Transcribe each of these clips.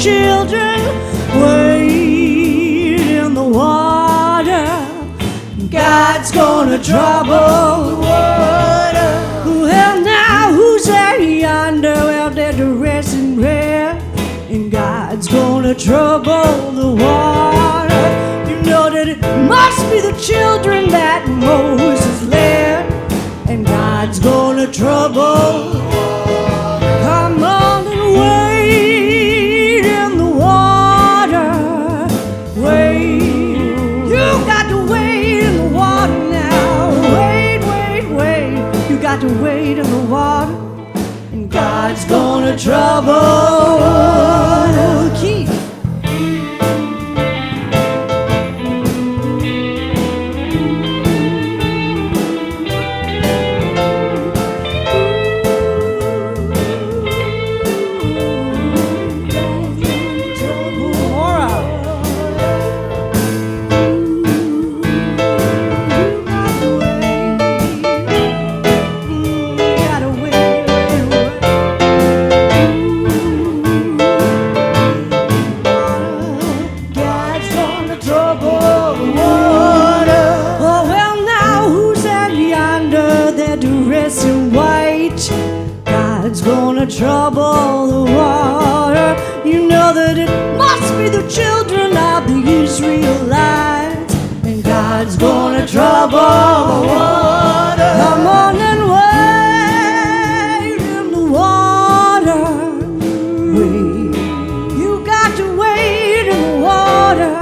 children wade in the water. God's gonna trouble the water. Well, now who's there yonder? Well, they're dressed in red, and God's gonna trouble the water. You know that it must be the children that Moses led, and God's gonna trouble. Come on and wade in the water. Wade. You got to wade in the water now. Wade, wade, wade. You got to wade in the water, and God's gonna trouble. Keep. Trouble the water. You know that it must be the children of the Israelites, and God's gonna trouble the water. Come on and wade in the water. Wade. You got to wade in the water.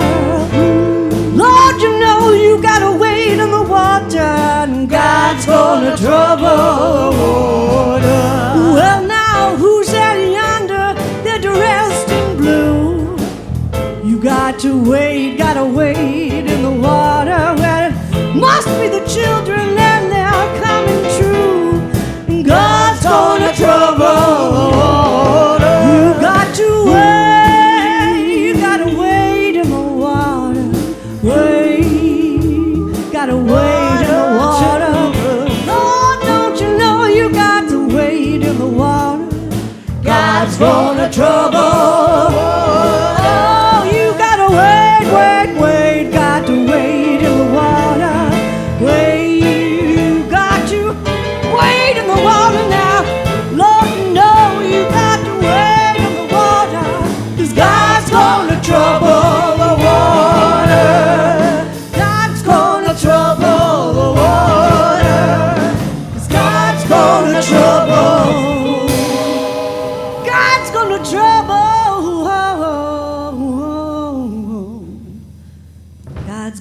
Lord, you know you gotta wade in the water, and God's gonna trouble the water. Well, who's that yonder? They're dressed in blue. You got to wade in the water. Well, it must be the children and they're coming true. And God's gonna trouble the water. You got to wade in the water. Wade, gotta wade in the water. Lord, don't you know you got to wade in the water? God's gonna trouble. Oh, you gotta wade, wade, wade. Got to wade in the water. Wade, you got to wade in the water now. Lord, you know you got to wade in the water, 'cause God's gonna trouble the water. God's gonna trouble the water, 'cause God's gonna trouble. God's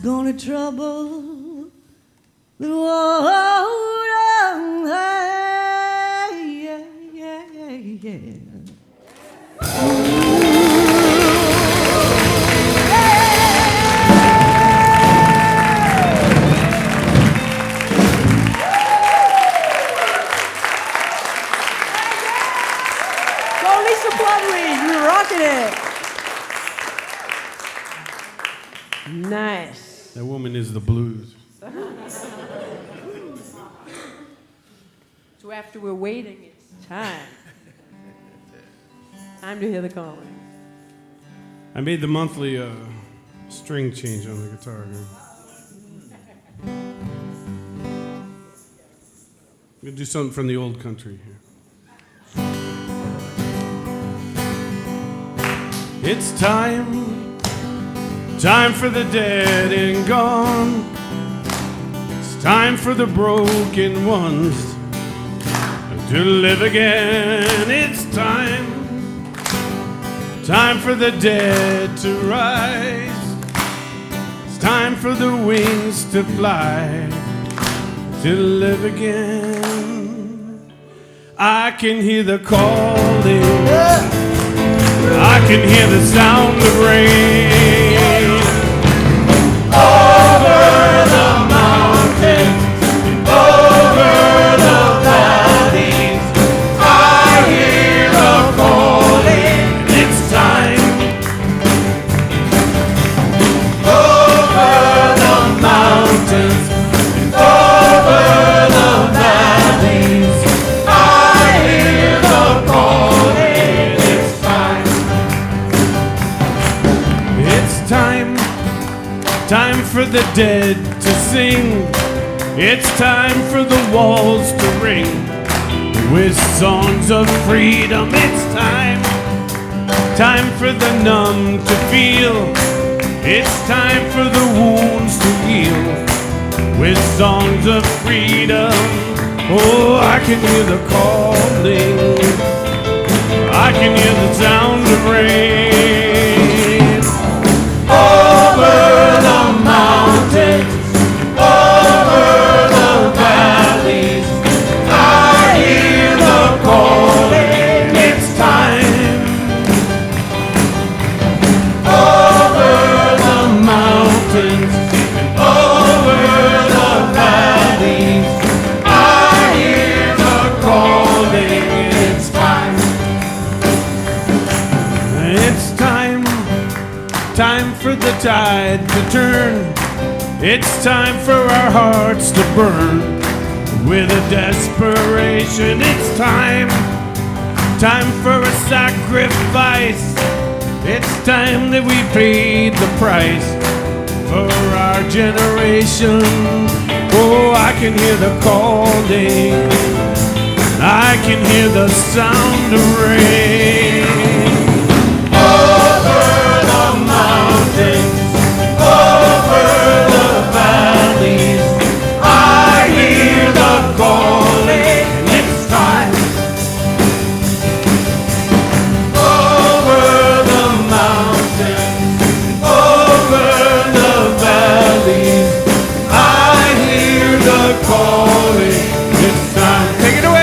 gonna trouble the water. Yeah, yeah, yeah, yeah. Go Lisa Plumlee, you're rocking it. Nice. That woman is the blues. So after we're waiting, it's time. Time to hear the calling. I made the monthly string change on the guitar here. I'm going to do something from the old country here. It's time for the dead and gone. It's time for the broken ones to live again. It's time for the dead to rise. It's time for the wings to fly, to live again. I can hear the calling. I can hear the sound of rain over the mountains, over the valleys. I hear a calling. It's time over the mountains, over the valleys. I hear the calling. It's time dead to sing. It's time for the walls to ring with songs of freedom. It's time for the numb to feel. It's time for the wounds to heal with songs of freedom. Oh, I can hear the calling. I can hear the sound of rain. Over the mountains, over the valleys, I hear the calling. It's time. Over the mountains and over the valleys, I hear the calling. It's time. It's time for the tide to turn. It's time for our hearts to burn with a desperation. It's time for a sacrifice. It's time that we paid the price for our generation. Oh, I can hear the calling. I can hear the sound of rain. Over the mountains, over the valleys, I hear the calling. It's time. Over the mountains, over the valleys, I hear the calling. It's time. Take it away.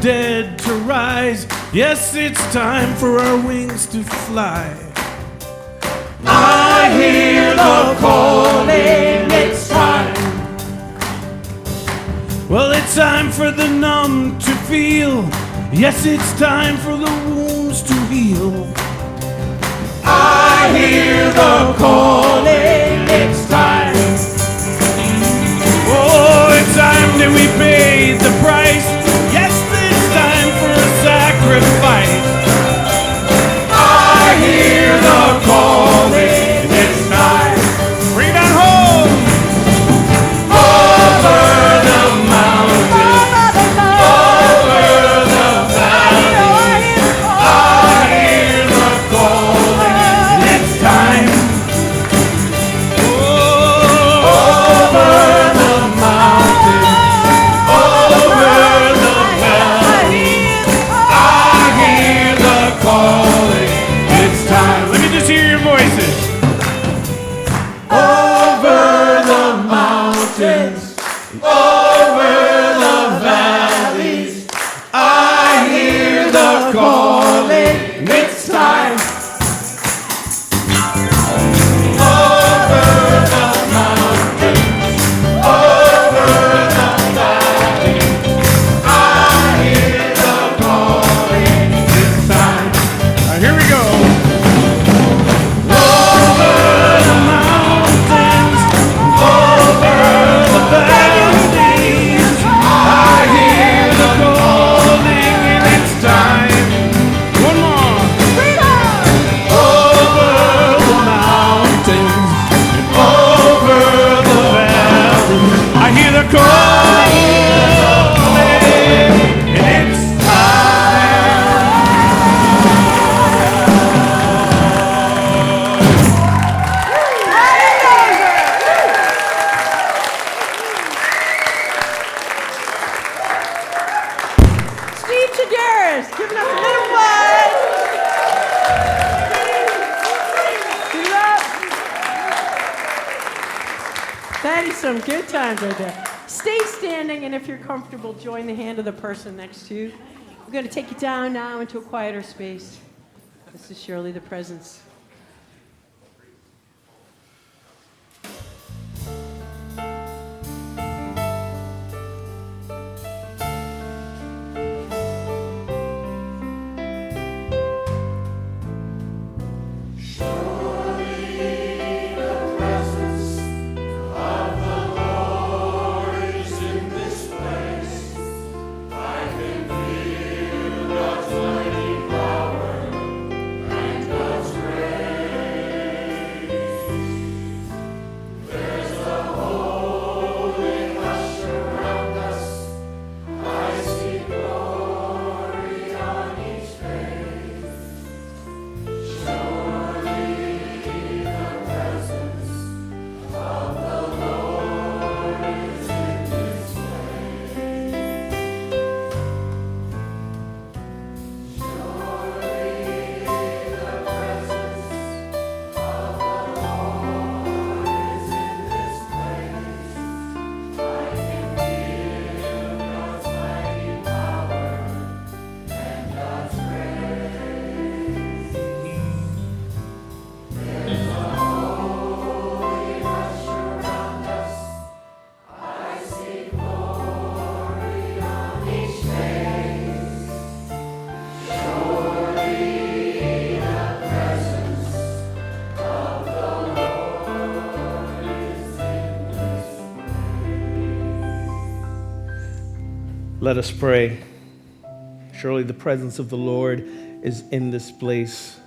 Dead to rise. Yes, it's time for our wings to fly. I hear the calling. It's time. Well, it's time for the numb to feel. Yes, it's time for the wounds to heal. I hear the calling. It's time. Oh, it's time that we pay the price. Yes, it's time for a sacrifice. I hear the calling. It's time. Bring it on home. Over the mountains, over the valleys, I hear the calling. It's time. Over the mountains, over the valleys, I hear the calling. It's time. Let me just hear your voices. Over the mountains, over the valleys, I hear the calling. It's time. Over the mountains, over the valleys, I hear the calling. It's time. Here we go. Over the mountains, over the valleys, I hear the calling, and it's time. One more. Over the mountains, over the valleys, I hear the calling, and it's Steve Chadaris, giving us a little buzz. That is some good times right there. Stay standing, and if you're comfortable, join the hand of the person next to you. We're going to take you down now into a quieter space. This is surely the presence. Let us pray. Surely the presence of the Lord is in this place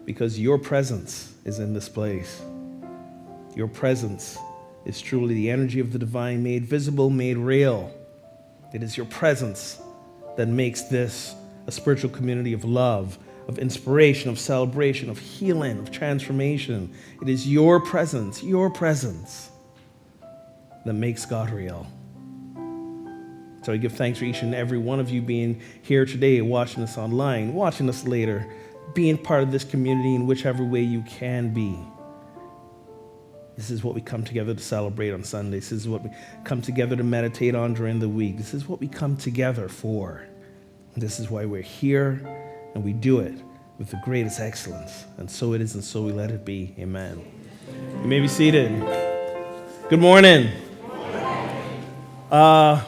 because your presence is in this place. Your presence is truly the energy of the divine, made visible, made real. It is your presence that makes this a spiritual community of love, of inspiration, of celebration, of healing, of transformation. It is your presence that makes God real. So I give thanks for each and every one of you being here today, watching us online, watching us later, being part of this community in whichever way you can be. This is what we come together to celebrate on Sundays. This is what we come together to meditate on during the week. This is what we come together for. This is why we're here, and we do it with the greatest excellence. And so it is, and so we let it be. Amen. You may be seated. Good morning.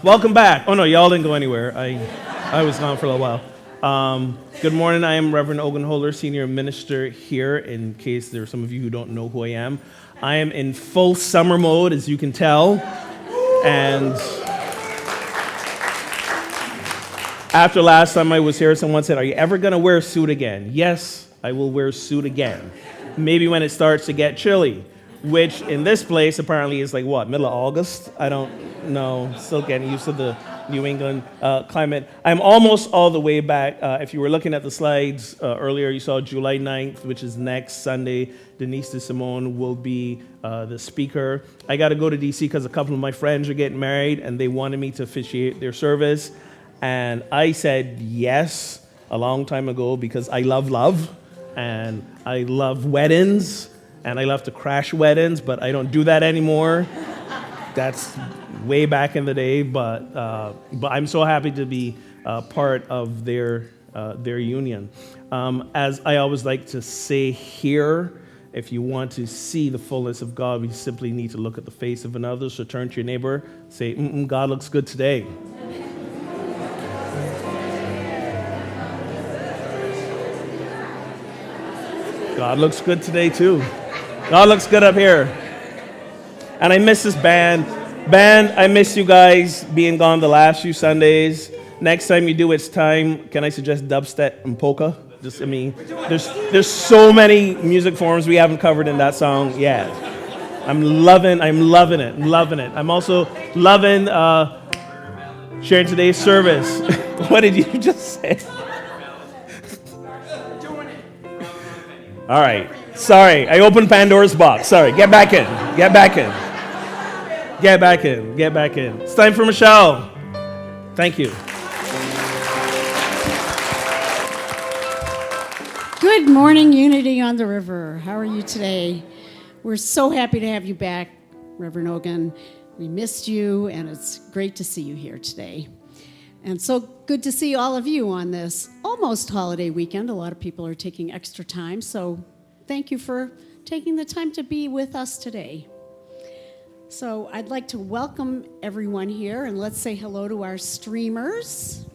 Welcome back. Oh no, y'all didn't go anywhere. I was gone for a little while. Good morning. I am Reverend Ogun Holder, senior minister here. In case there are some of you who don't know who I am in full summer mode, as you can tell. And after last time I was here, someone said, "Are you ever going to wear a suit again?" Yes, I will wear a suit again. Maybe when it starts to get chilly, which in this place apparently is like what, middle of August? I don't know. Still getting used to the New England climate. I'm almost all the way back. If you were looking at the slides earlier, you saw July 9th, which is next Sunday. Denise DeSimone will be the speaker. I got to go to D.C. because a couple of my friends are getting married, and they wanted me to officiate their service. And I said yes a long time ago because I love, and I love weddings, and I love to crash weddings, but I don't do that anymore. That's way back in the day, but I'm so happy to be part of their union. As I always like to say here, if you want to see the fullness of God, we simply need to look at the face of another. So turn to your neighbor, say, God looks good today. God looks good today too. God looks good up here. And I miss this band. Band, I miss you guys being gone the last few Sundays. Next time you do It's Time, can I suggest dubstep and polka? There's so many music forms we haven't covered in that song yet. I'm loving it. I'm also loving sharing today's service. What did you just say? All right. Sorry, I opened Pandora's box. Sorry, get back in. It's time for Michelle. Thank you. Good morning, Unity on the River. How are you today? We're so happy to have you back. Reverend Ogun. We missed you, and it's great to see you here today. And so good to see all of you on this almost holiday weekend. A lot of people are taking extra time, so thank you for taking the time to be with us today. So I'd like to welcome everyone here, and let's say hello to our streamers.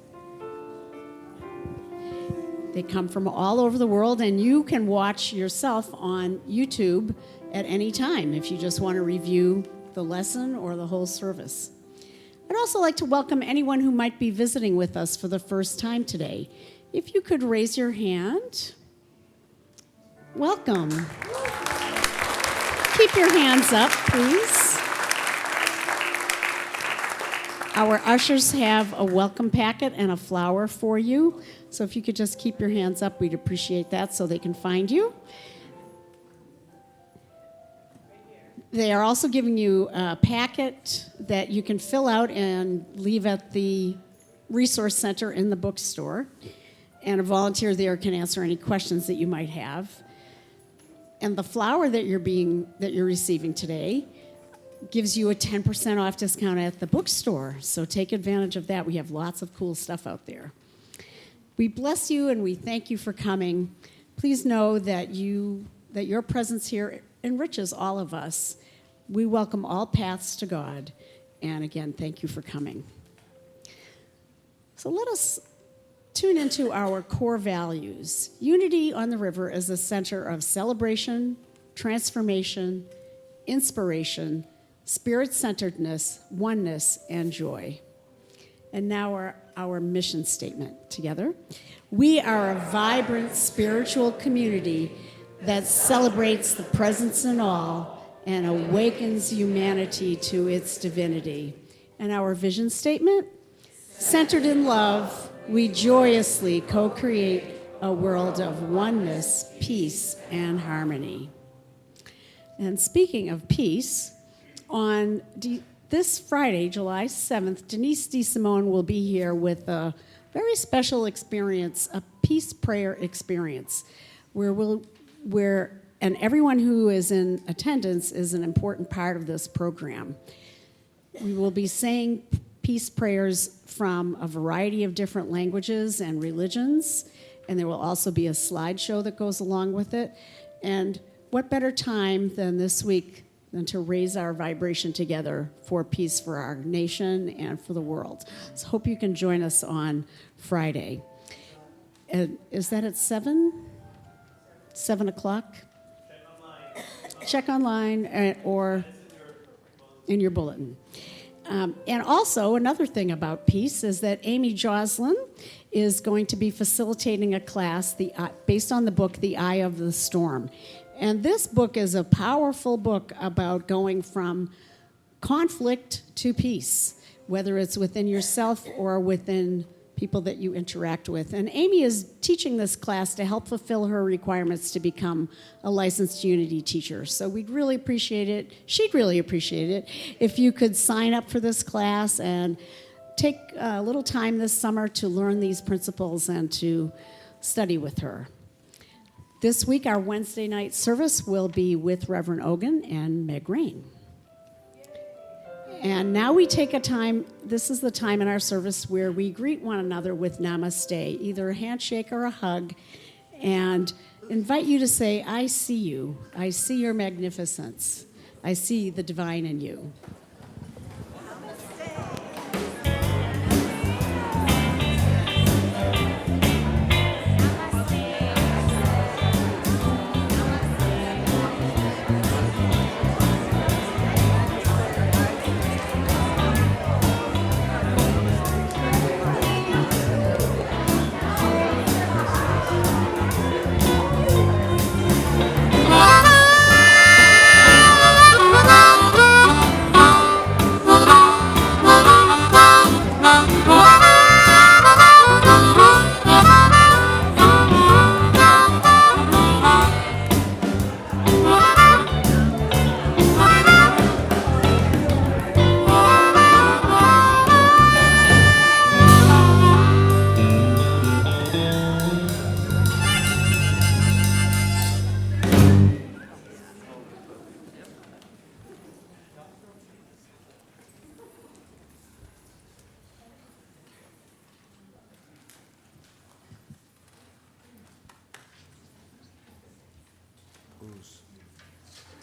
They come from all over the world, and you can watch yourself on YouTube at any time if you just want to review the lesson or the whole service. I'd also like to welcome anyone who might be visiting with us for the first time today. If you could raise your hand. Welcome. Keep your hands up, please. Our ushers have a welcome packet and a flower for you. So if you could just keep your hands up, we'd appreciate that so they can find you. They are also giving you a packet that you can fill out and leave at the resource center in the bookstore. And a volunteer there can answer any questions that you might have. And the flower that you're receiving today gives you a 10% off discount at the bookstore. So take advantage of that. We have lots of cool stuff out there. We bless you and we thank you for coming. Please know that your presence here enriches all of us. We welcome all paths to God. And again, thank you for coming. So let us tune into our core values. Unity on the River is a center of celebration, transformation, inspiration, spirit-centeredness, oneness, and joy. And now our mission statement together. We are a vibrant spiritual community that celebrates the presence in all and awakens humanity to its divinity. And our vision statement, centered in love, we joyously co-create a world of oneness, peace, and harmony. And speaking of peace, on this Friday, July 7th, Denise DeSimone will be here with a very special experience, a peace prayer experience, and everyone who is in attendance is an important part of this program. We will be saying peace prayers from a variety of different languages and religions, and there will also be a slideshow that goes along with it. And what better time than this week than to raise our vibration together for peace for our nation and for the world. So hope you can join us on Friday. And is that at 7? 7 o'clock? Check online or in your bulletin. And also, another thing about peace is that Amy Joslin is going to be facilitating a class based on the book, The Eye of the Storm. And this book is a powerful book about going from conflict to peace, whether it's within yourself or within people that you interact with. And Amy is teaching this class to help fulfill her requirements to become a licensed Unity teacher. So we'd really appreciate it, she'd really appreciate it, if you could sign up for this class and take a little time this summer to learn these principles and to study with her. This week, our Wednesday night service will be with Reverend Ogun and Meg Rain. And now we take a time, this is the time in our service where we greet one another with namaste, either a handshake or a hug, and invite you to say, I see you. I see your magnificence. I see the divine in you.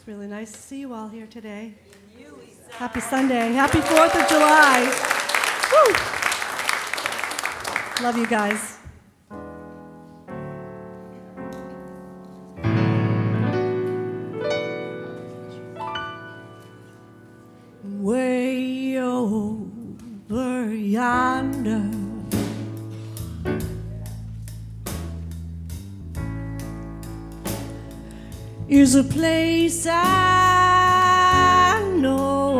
really nice to see you all here today. Happy Sunday. Happy 4th of July. Woo! Love you guys. Way over yonder, is a place I know,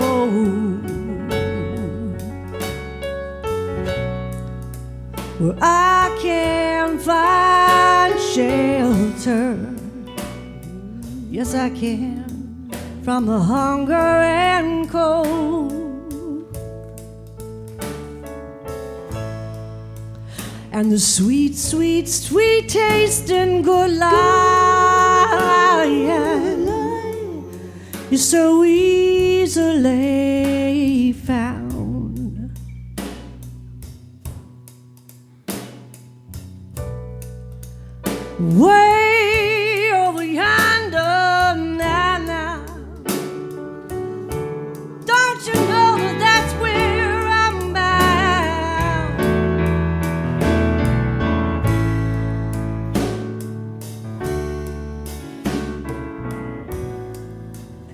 where I can find shelter. Yes, I can, from the hunger and cold. And the sweet, sweet, sweet taste and good life is so easily found. Way over yonder now. Don't you know that that's where I'm bound?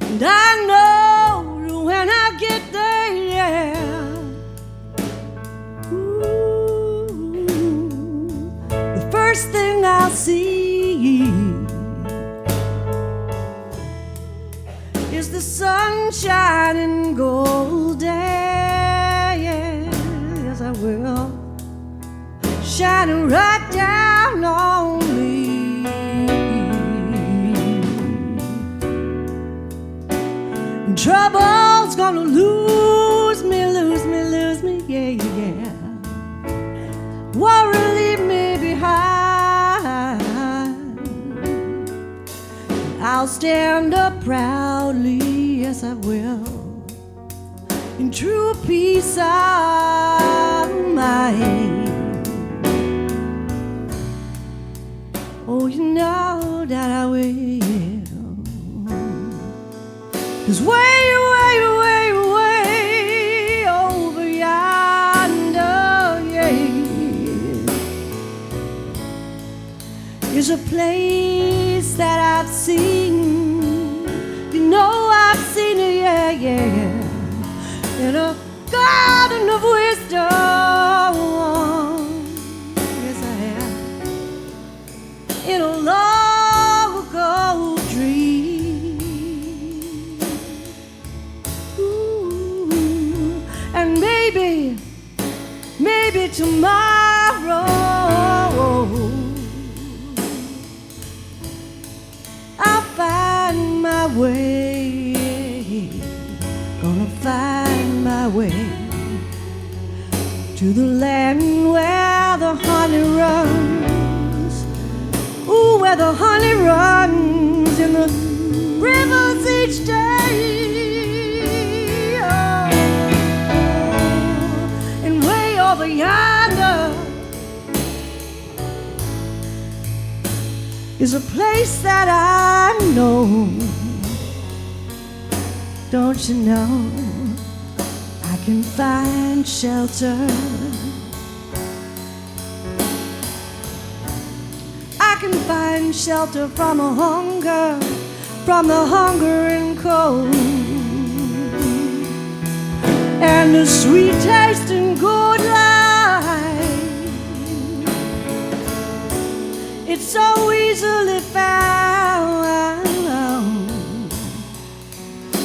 And I know when I get there, the first thing I'll see is the sun shining golden. Yes, I will. Shining right down on me. Trouble's gonna lose me, yeah, yeah. Worry leave me behind. I'll stand up proudly, yes I will, in true peace of mind. Oh, you know that I will. 'Cause way over yonder, yeah, is a place that I've seen. You know I've seen it, yeah, yeah, in a garden of wisdom. Yes, I have. In a long ago dream. And maybe tomorrow I'll find my way, gonna find my way to the land where the honey runs, ooh, where the honey runs in the rivers each day. Over yonder is a place that I know. Don't you know I can find shelter? I can find shelter from the hunger and cold, and the sweet taste and good life. It's so easily found.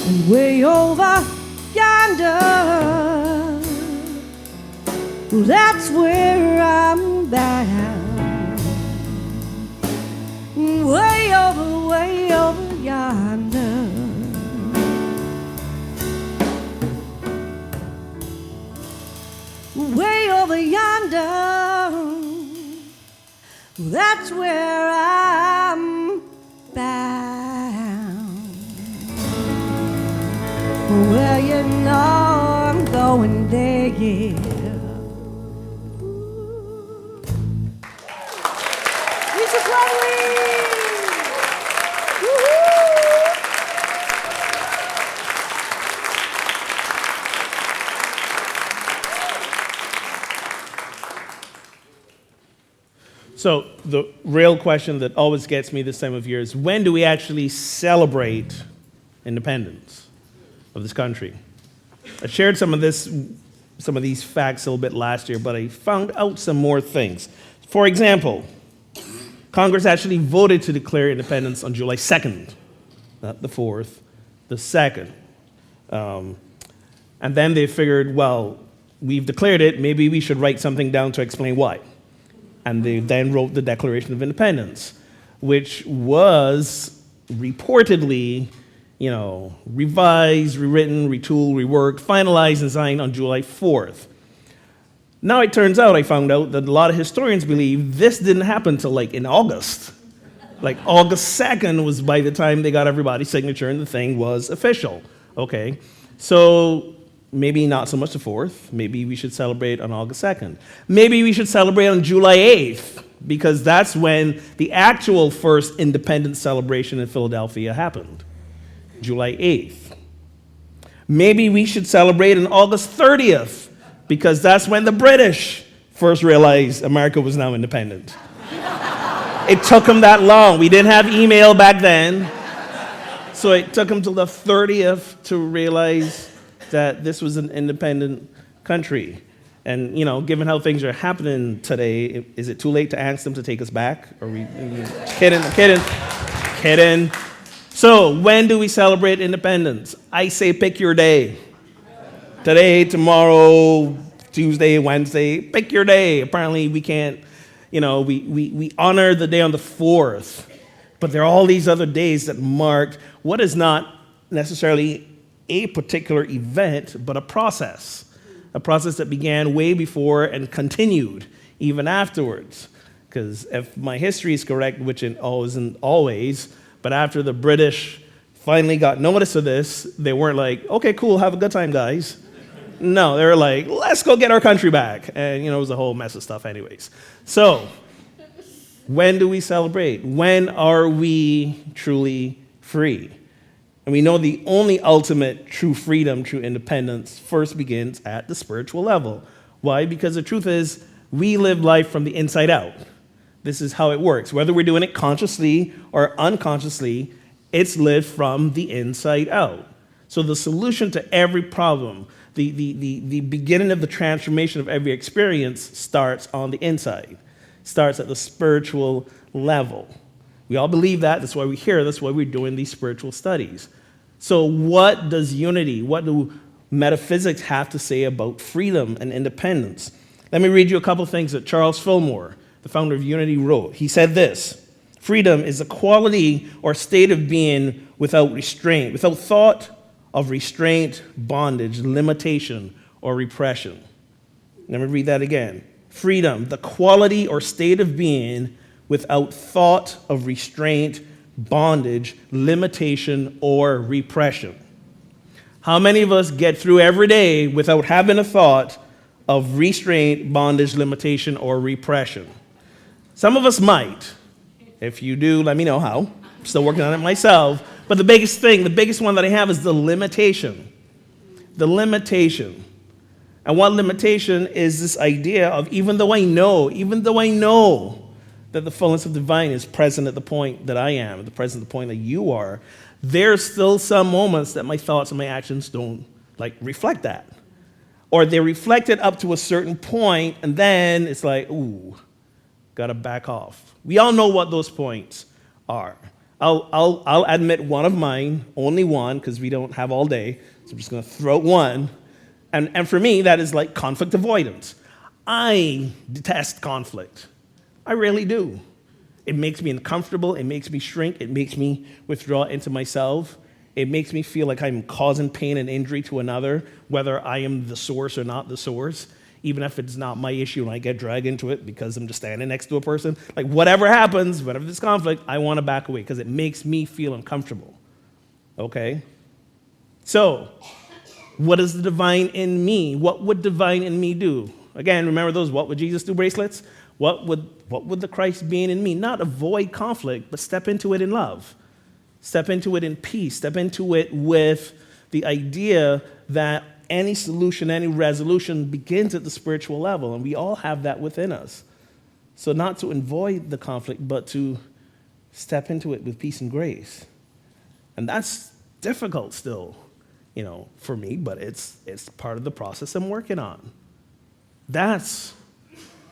And way over yonder, that's where I'm bound. Way over yonder. Way over yonder, that's where I'm bound. Well, you know I'm going there, yeah. This is lovely. Woo-hoo. So the real question that always gets me this time of year is, when do we actually celebrate independence of this country? I shared some of these facts a little bit last year, but I found out some more things. For example, Congress actually voted to declare independence on July 2nd, not the 4th, the 2nd. And then they figured, well, we've declared it, maybe we should write something down to explain why. And they then wrote the Declaration of Independence, which was reportedly, revised, rewritten, retooled, reworked, finalized, and signed on July 4th. Now it turns out, I found out, that a lot of historians believe this didn't happen till in August. August 2nd was by the time they got everybody's signature and the thing was official. Okay, so maybe not so much the 4th. Maybe we should celebrate on August 2nd. Maybe we should celebrate on July 8th, because that's when the actual first independence celebration in Philadelphia happened, July 8th. Maybe we should celebrate on August 30th, because that's when the British first realized America was now independent. It took them that long. We didn't have email back then, so it took them till the 30th to realize that this was an independent country. And, given how things are happening today, is it too late to ask them to take us back? Are we kidding? So, when do we celebrate independence? I say pick your day. Today, tomorrow, Tuesday, Wednesday, pick your day. Apparently, we can't, we honor the day on the 4th, but there are all these other days that mark what is not necessarily a particular event, but a process that began way before and continued even afterwards. Because if my history is correct, which it isn't always, but after the British finally got notice of this, they weren't like, okay, cool, have a good time, guys. No, they were like, let's go get our country back. And, it was a whole mess of stuff anyways. So, when do we celebrate? When are we truly free? And we know the only ultimate true freedom, true independence, first begins at the spiritual level. Why? Because the truth is, we live life from the inside out. This is how it works. Whether we're doing it consciously or unconsciously, it's lived from the inside out. So the solution to every problem, the beginning of the transformation of every experience starts on the inside, starts at the spiritual level. We all believe that. That's why we're here. That's why we're doing these spiritual studies. So what does unity, what do metaphysics have to say about freedom and independence? Let me read you a couple things that Charles Fillmore, the founder of Unity, wrote. He said this: freedom is a quality or state of being without restraint, without thought of restraint, bondage, limitation, or repression. Let me read that again. Freedom, the quality or state of being without thought of restraint, bondage, limitation, or repression. How many of us get through every day without having a thought of restraint, bondage, limitation, or repression? Some of us might. If you do, let me know how. I'm still working on it myself. But the biggest one that I have is the limitation. The limitation. And one limitation is this idea of even though I know that the fullness of divine is present at the point that I am, at the present point that you are, there's still some moments that my thoughts and my actions don't reflect that. Or they reflect it up to a certain point, and then it's like, ooh, gotta back off. We all know what those points are. I'll admit one of mine, only one, because we don't have all day, so I'm just gonna throw one. And for me, that is like conflict avoidance. I detest conflict. I really do. It makes me uncomfortable. It makes me shrink. It makes me withdraw into myself. It makes me feel like I'm causing pain and injury to another, whether I am the source or not the source, even if it's not my issue and I get dragged into it because I'm just standing next to a person. Like whatever happens, whatever this conflict, I want to back away because it makes me feel uncomfortable. Okay? So, what is the divine in me? What would divine in me do? Again, remember those what would Jesus do bracelets? What would the Christ being in me? Not avoid conflict, but step into it in love. Step into it in peace. Step into it with the idea that any solution, any resolution begins at the spiritual level, and we all have that within us. So not to avoid the conflict, but to step into it with peace and grace. And that's difficult still, for me, but it's part of the process I'm working on. That's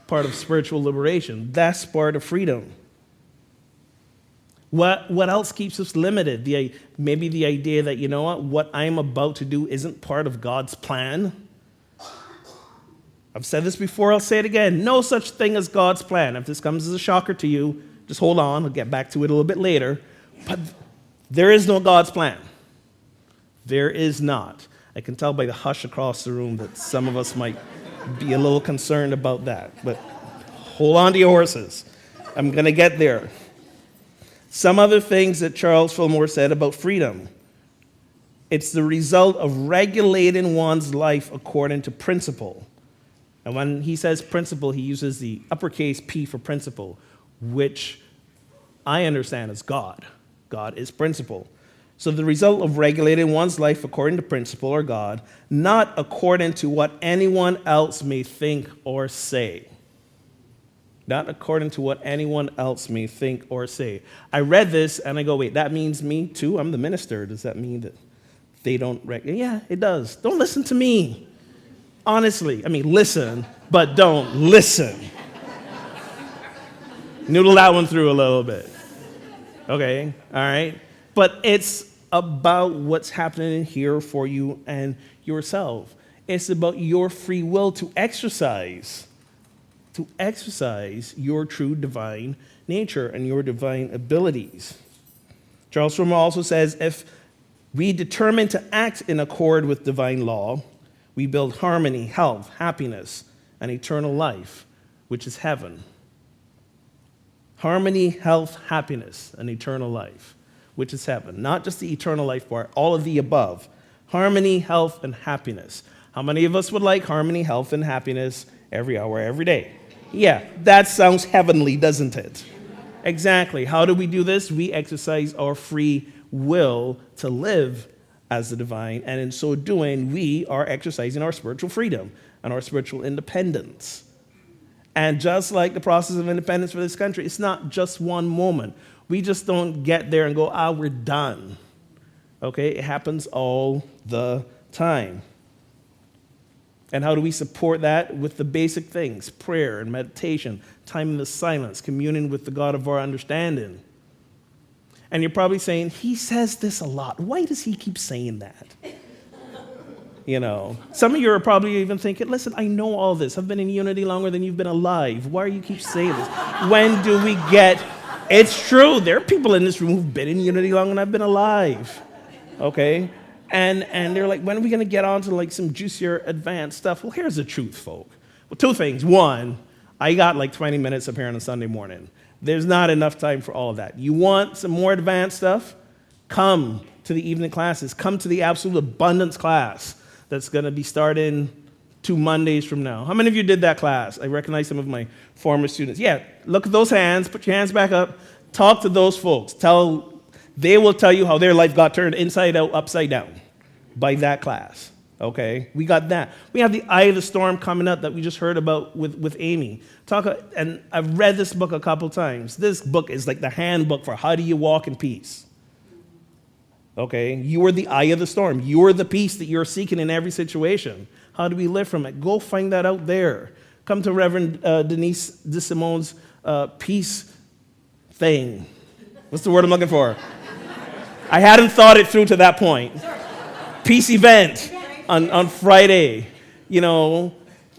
part of spiritual liberation. That's part of freedom. What else keeps us limited? Maybe the idea that, what I'm about to do isn't part of God's plan. I've said this before, I'll say it again. No such thing as God's plan. If this comes as a shocker to you, just hold on. I'll get back to it a little bit later. But there is no God's plan. There is not. I can tell by the hush across the room that some of us might be a little concerned about that. But hold on to your horses. I'm going to get there. Some other things that Charles Fillmore said about freedom. It's the result of regulating one's life according to principle. And when he says principle, he uses the uppercase P for principle, which I understand as God. God is principle. So the result of regulating one's life according to principle or God, not according to what anyone else may think or say. Not according to what anyone else may think or say. I read this and I go, wait, that means me too? I'm the minister. Does that mean that they don't regulate? Yeah, it does. Don't listen to me. Honestly, listen, but don't listen. Noodle that one through a little bit. Okay, all right? But it's about what's happening here for you and yourself. It's about your free will to exercise your true divine nature and your divine abilities. Charles Fillmore also says, if we determine to act in accord with divine law, we build harmony, health, happiness, and eternal life, which is heaven. Harmony, health, happiness, and eternal life, which is heaven. Not just the eternal life part, all of the above. Harmony, health, and happiness. How many of us would like harmony, health, and happiness every hour, every day? Yeah, that sounds heavenly, doesn't it? Exactly. How do we do this? We exercise our free will to live as the divine, and in so doing, we are exercising our spiritual freedom and our spiritual independence. And just like the process of independence for this country, it's not just one moment. We just don't get there and go, we're done. Okay? It happens all the time. And how do we support that? With the basic things, prayer and meditation, time in the silence, communion with the God of our understanding. And you're probably saying, he says this a lot. Why does he keep saying that? Some of you are probably even thinking, listen, I know all this. I've been in unity longer than you've been alive. Why do you keep saying this? When do we get... It's true. There are people in this room who've been in unity longer than I've been alive. Okay? And they're like, when are we going to get on to some juicier, advanced stuff? Well, here's the truth, folk. Well, two things. One, I got 20 minutes up here on a Sunday morning. There's not enough time for all of that. You want some more advanced stuff? Come to the evening classes. Come to the absolute abundance class that's going to be starting 2 Mondays from now. How many of you did that class? I recognize some of my former students. Yeah, look at those hands. Put your hands back up. Talk to those folks. They will tell you how their life got turned inside out, upside down by that class. Okay, we got that. We have the Eye of the Storm coming up that we just heard about with Amy. And I've read this book a couple times. This book is like the handbook for how do you walk in peace. Okay, you are the eye of the storm. You are the peace that you're seeking in every situation. How do we live from it? Go find that out there. Come to Reverend Denise DeSimone's peace thing. What's the word I'm looking for? I hadn't thought it through to that point. Peace event. On Friday,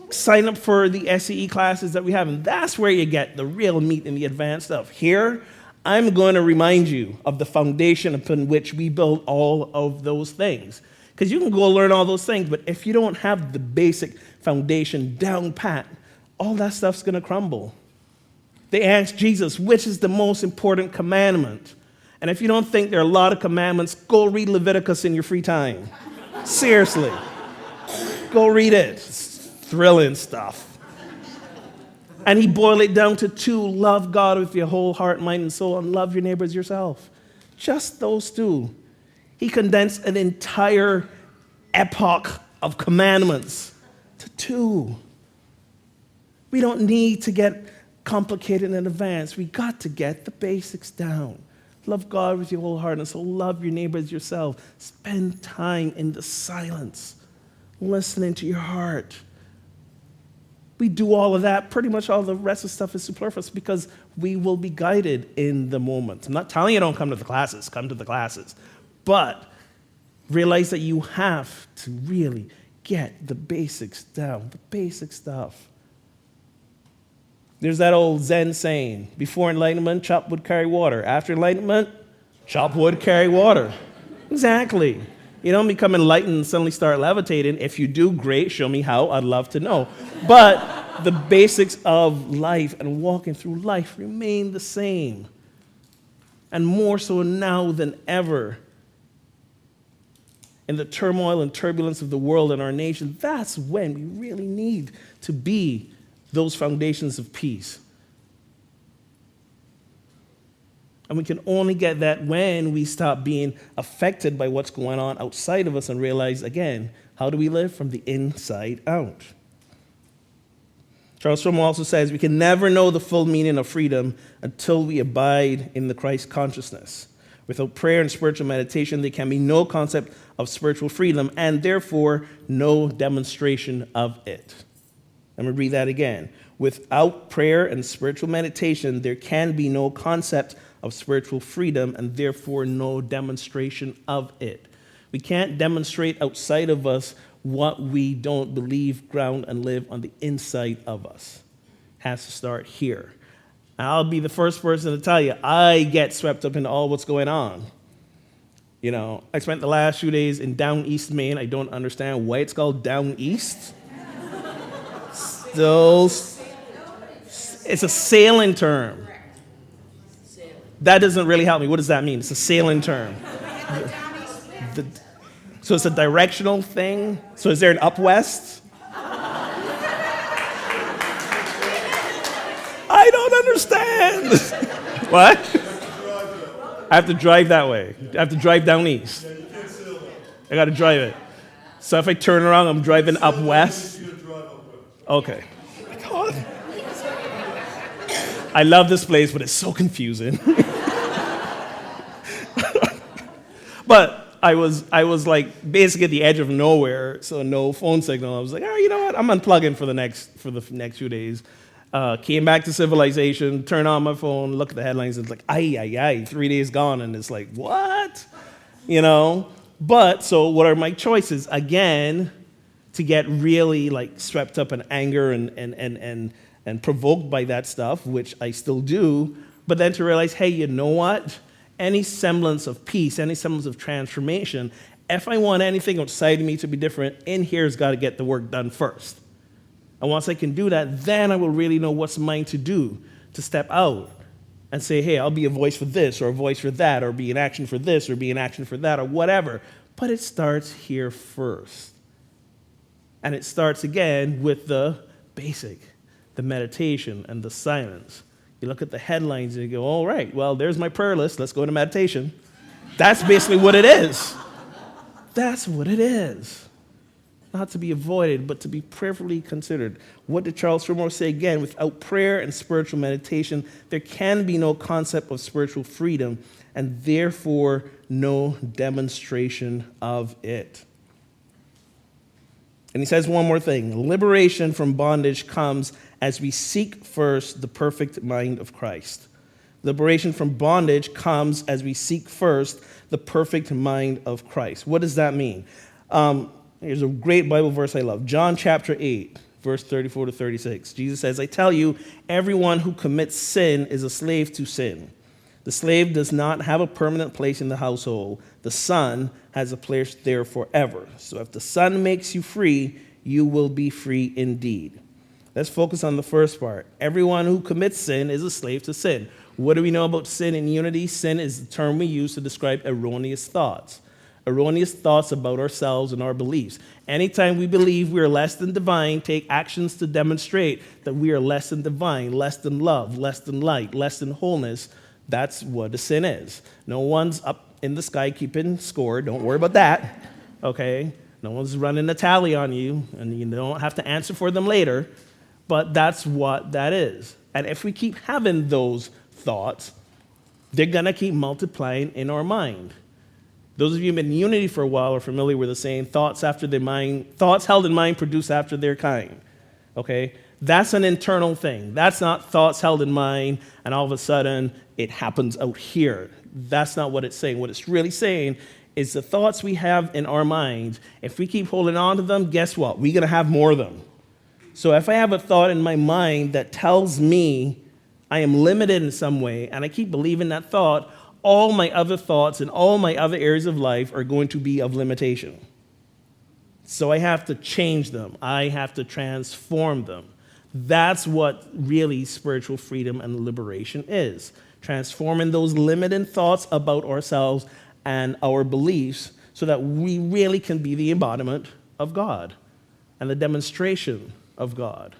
sign up for the SCE classes that we have, and that's where you get the real meat and the advanced stuff. Here, I'm going to remind you of the foundation upon which we build all of those things. Because you can go learn all those things, but if you don't have the basic foundation down pat, all that stuff's going to crumble. They asked Jesus, which is the most important commandment? And if you don't think there are a lot of commandments, go read Leviticus in your free time. Seriously. Go read it. It's thrilling stuff. And he boiled it down to 2. Love God with your whole heart, mind, and soul, and love your neighbor as yourself. Just those 2. He condensed an entire epoch of commandments to 2. We don't need to get complicated and advanced. We got to get the basics down. Love God with your whole heart and soul. Love your neighbor as yourself. Spend time in the silence, listening to your heart. We do all of that. Pretty much all the rest of the stuff is superfluous because we will be guided in the moment. I'm not telling you don't come to the classes. Come to the classes. But realize that you have to really get the basics down, the basic stuff. There's that old Zen saying, before enlightenment, chop wood, carry water. After enlightenment, chop wood, carry water. Exactly. You don't become enlightened and suddenly start levitating. If you do, great, show me how, I'd love to know. But the basics of life and walking through life remain the same. And more so now than ever. In the turmoil and turbulence of the world and our nation, that's when we really need to be those foundations of peace. And we can only get that when we stop being affected by what's going on outside of us and realize, again, how do we live? From the inside out. Charles Stromer also says, we can never know the full meaning of freedom until we abide in the Christ consciousness. Without prayer and spiritual meditation, there can be no concept of spiritual freedom and therefore no demonstration of it. Let me read that again. Without prayer and spiritual meditation, there can be no concept of spiritual freedom and therefore no demonstration of it. We can't demonstrate outside of us what we don't believe, ground, and live on the inside of us. It has to start here. I'll be the first person to tell you, I get swept up into all what's going on. You know, I spent the last few days in down east Maine. I don't understand why it's called down east. Still, it's a sailing term. That doesn't really help me. What does that mean? It's a sailing term. So it's a directional thing? So is there an up west? I don't understand. What? I have to drive that way. I have to drive down east. I got to drive it. So if I turn around, I'm driving up west. Okay. God. I love this place, but it's so confusing. But I was like basically at the edge of nowhere, so no phone signal. I was like, oh, you know what? I'm unplugging for the next few days. Came back to civilization, turned on my phone, looked at the headlines, and it's like, 3 days gone, and it's like, what? You know? But so what are my choices? Again, to get really like swept up in anger and provoked by that stuff, which I still do, but then to realize, hey, you know what? Any semblance of peace, any semblance of transformation, if I want anything outside of me to be different, in here's got to get the work done first. And once I can do that, then I will really know what's mine to do, to step out and say, hey, I'll be a voice for this or a voice for that or be an action for this or be an action for that or whatever. But it starts here first. And it starts again with the basic, the meditation and the silence. You look at the headlines and you go, all right, well, there's my prayer list. Let's go to meditation. That's basically what it is. That's what it is. Not to be avoided, but to be prayerfully considered. What did Charles Stromer say again? Without prayer and spiritual meditation, there can be no concept of spiritual freedom and therefore no demonstration of it. And he says one more thing. Liberation from bondage comes as we seek first the perfect mind of Christ. Liberation from bondage comes as we seek first the perfect mind of Christ. What does that mean? Here's a great Bible verse I love. John chapter 8, verse 34 to 36. Jesus says, I tell you, everyone who commits sin is a slave to sin. The slave does not have a permanent place in the household. The son has a place there forever. So if the son makes you free, you will be free indeed. Let's focus on the first part. Everyone who commits sin is a slave to sin. What do we know about sin and unity? Sin is the term we use to describe erroneous thoughts. Erroneous thoughts about ourselves and our beliefs. Anytime we believe we are less than divine, take actions to demonstrate that we are less than divine, less than love, less than light, less than wholeness. That's what a sin is. No one's up in the sky keeping score. Don't worry about that, okay? No one's running a tally on you, and you don't have to answer for them later. But that's what that is. And if we keep having those thoughts, they're going to keep multiplying in our mind. Those of you who've been in unity for a while are familiar with the saying, thoughts held in mind produce after their kind. Okay? That's an internal thing. That's not thoughts held in mind and all of a sudden it happens out here. That's not what it's saying. What it's really saying is the thoughts we have in our minds, if we keep holding on to them, guess what? We're going to have more of them. So if I have a thought in my mind that tells me I am limited in some way, and I keep believing that thought, all my other thoughts and all my other areas of life are going to be of limitation. So I have to change them. I have to transform them. That's what really spiritual freedom and liberation is. Transforming those limiting thoughts about ourselves and our beliefs so that we really can be the embodiment of God and the demonstration of God.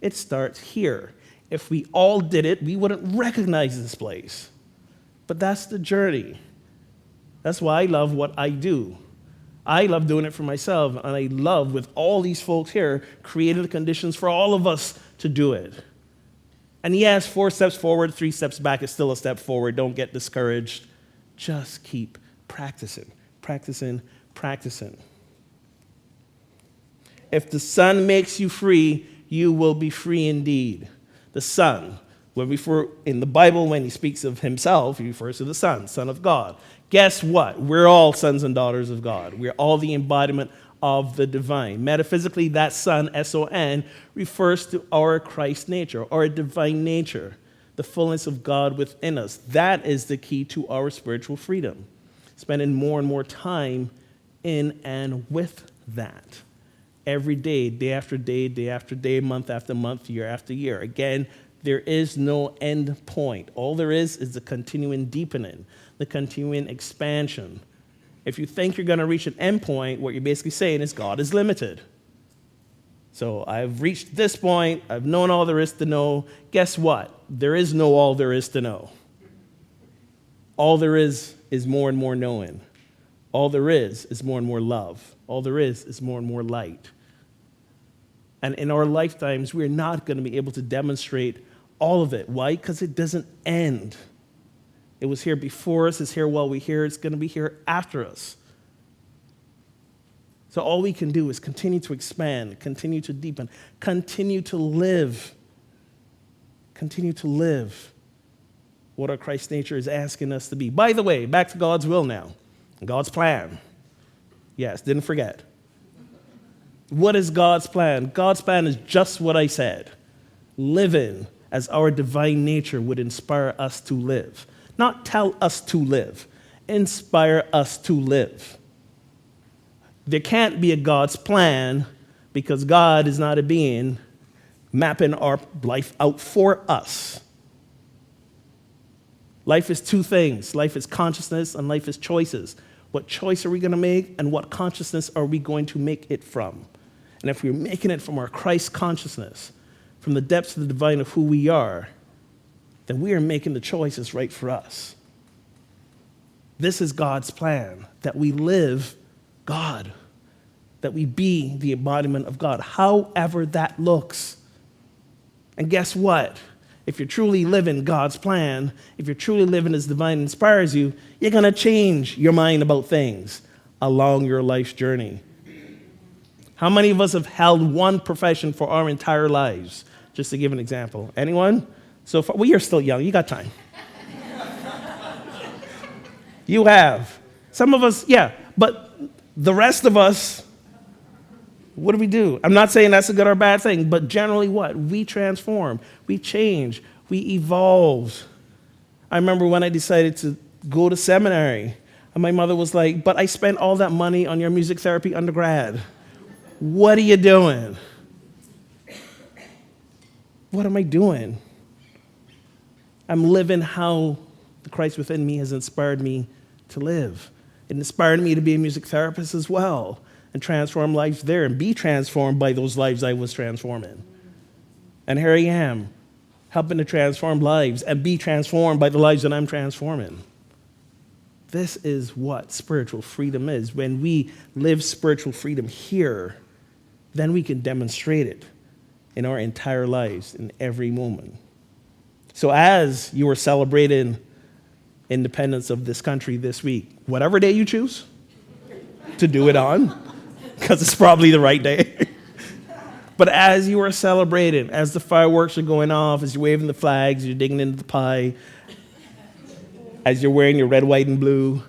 It starts here. If we all did it, we wouldn't recognize this place. But that's the journey. That's why I love what I do. I love doing it for myself, and I love, with all these folks here, creating the conditions for all of us to do it. And yes, 4 steps forward, 3 steps back is still a step forward. Don't get discouraged. Just keep practicing, practicing, practicing. If the Son makes you free, you will be free indeed. The Son, in the Bible, when he speaks of himself, he refers to the Son, Son of God. Guess what? We're all sons and daughters of God. We're all the embodiment of the divine. Metaphysically, that Son, S-O-N, refers to our Christ nature, our divine nature, the fullness of God within us. That is the key to our spiritual freedom. Spending more and more time in and with that. Every day, day after day, day after day, month after month, year after year. Again, there is no end point. All there is the continuing deepening, the continuing expansion. If you think you're going to reach an end point, what you're basically saying is God is limited. So I've reached this point. I've known all there is to know. Guess what? There is no all there is to know. All there is more and more knowing. All there is more and more love. All there is more and more light. And in our lifetimes, we're not going to be able to demonstrate all of it. Why? Because it doesn't end. It was here before us, it's here while we're here, it's going to be here after us. So all we can do is continue to expand, continue to deepen, continue to live what our Christ nature is asking us to be. By the way, back to God's will now, God's plan. Yes, didn't forget. What is God's plan? God's plan is just what I said. Living as our divine nature would inspire us to live. Not tell us to live, inspire us to live. There can't be a God's plan because God is not a being mapping our life out for us. Life is 2 things. Life is consciousness and life is choices. What choice are we going to make and what consciousness are we going to make it from? And if we're making it from our Christ consciousness, from the depths of the divine of who we are, then we are making the choices right for us. This is God's plan, that we live God, that we be the embodiment of God, however that looks. And guess what? If you're truly living God's plan, if you're truly living as divine inspires you, you're going to change your mind about things along your life's journey. How many of us have held one profession for our entire lives? Just to give an example. Anyone? So far, well, you're still young. You got time. You have. Some of us, yeah. But the rest of us, what do? I'm not saying that's a good or bad thing, but generally what? We transform. We change. We evolve. I remember when I decided to go to seminary, and my mother was like, but I spent all that money on your music therapy undergrad. What are you doing? What am I doing? I'm living how the Christ within me has inspired me to live. It inspired me to be a music therapist as well and transform lives there and be transformed by those lives I was transforming. And here I am, helping to transform lives and be transformed by the lives that I'm transforming. This is what spiritual freedom is. When we live spiritual freedom here, then we can demonstrate it in our entire lives, in every moment. So as you are celebrating independence of this country this week, whatever day you choose to do it on, because it's probably the right day. But as you are celebrating, as the fireworks are going off, as you're waving the flags, you're digging into the pie, as you're wearing your red, white, and blue,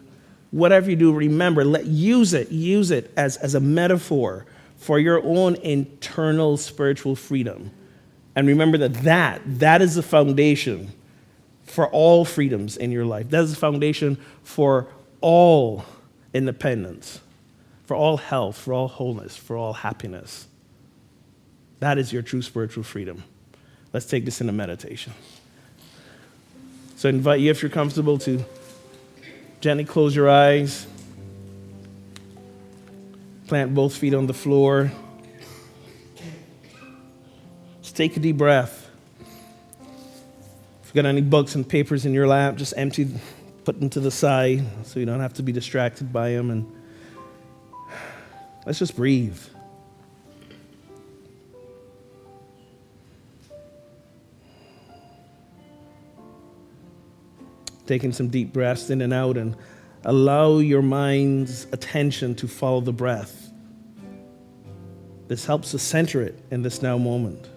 whatever you do, remember, use it as a metaphor for your own internal spiritual freedom. And remember that is the foundation for all freedoms in your life. That is the foundation for all independence, for all health, for all wholeness, for all happiness. That is your true spiritual freedom. Let's take this into meditation. So I invite you, if you're comfortable, to gently close your eyes. Plant both feet on the floor. Just take a deep breath. If you've got any books and papers in your lap, just put them to the side so you don't have to be distracted by them. And let's just breathe. Taking some deep breaths in and out, and allow your mind's attention to follow the breath. This helps to center it in this now moment.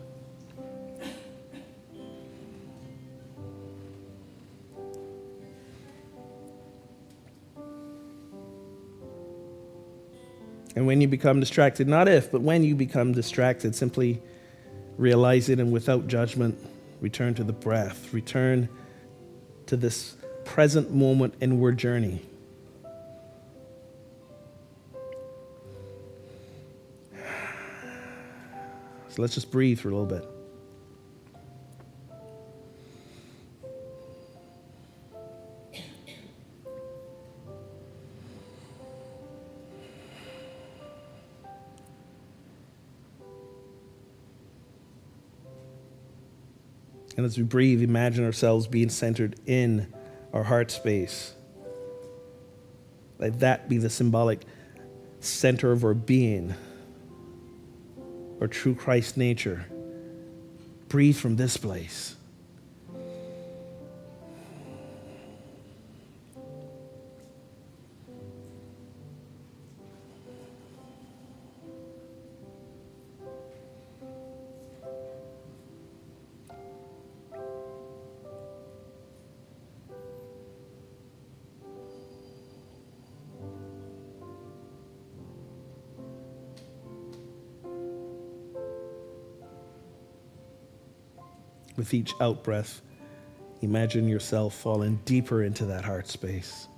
And when you become distracted, not if, but when you become distracted, simply realize it, and without judgment, return to the breath. Return to this present moment inward journey. So let's just breathe for a little bit. And as we breathe, imagine ourselves being centered in our heart space. Let that be the symbolic center of our being, our true Christ nature. Breathe from this place. With each out-breath, imagine yourself falling deeper into that heart space.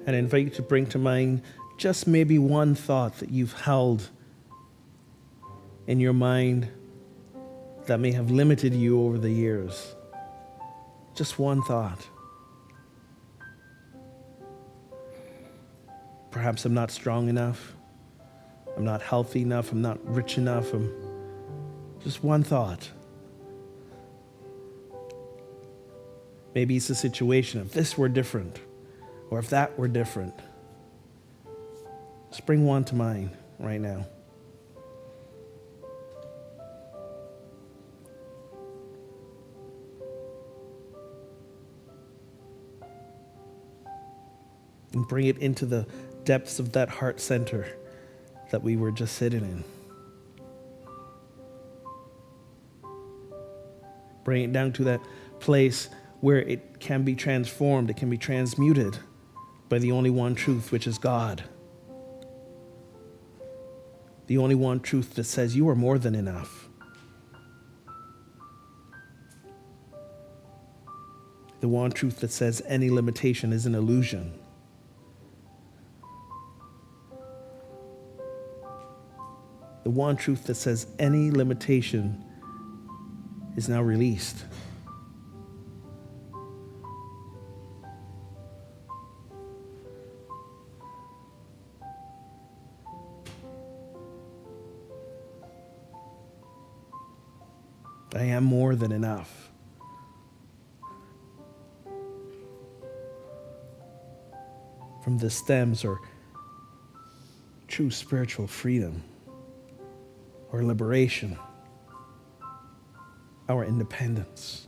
And I invite you to bring to mind just maybe one thought that you've held in your mind that may have limited you over the years. Just one thought. Perhaps I'm not strong enough. I'm not healthy enough. I'm not rich enough. Just one thought. Maybe it's a situation. If this were different, or if that were different. Just bring one to mind right now. And bring it into the depths of that heart center that we were just sitting in. Bring it down to that place where it can be transformed, it can be transmuted by the only one truth, which is God. The only one truth that says you are more than enough. The one truth that says any limitation is an illusion. The one truth that says any limitation is now released. I am more than enough. From this stems our true spiritual freedom, our liberation, our independence.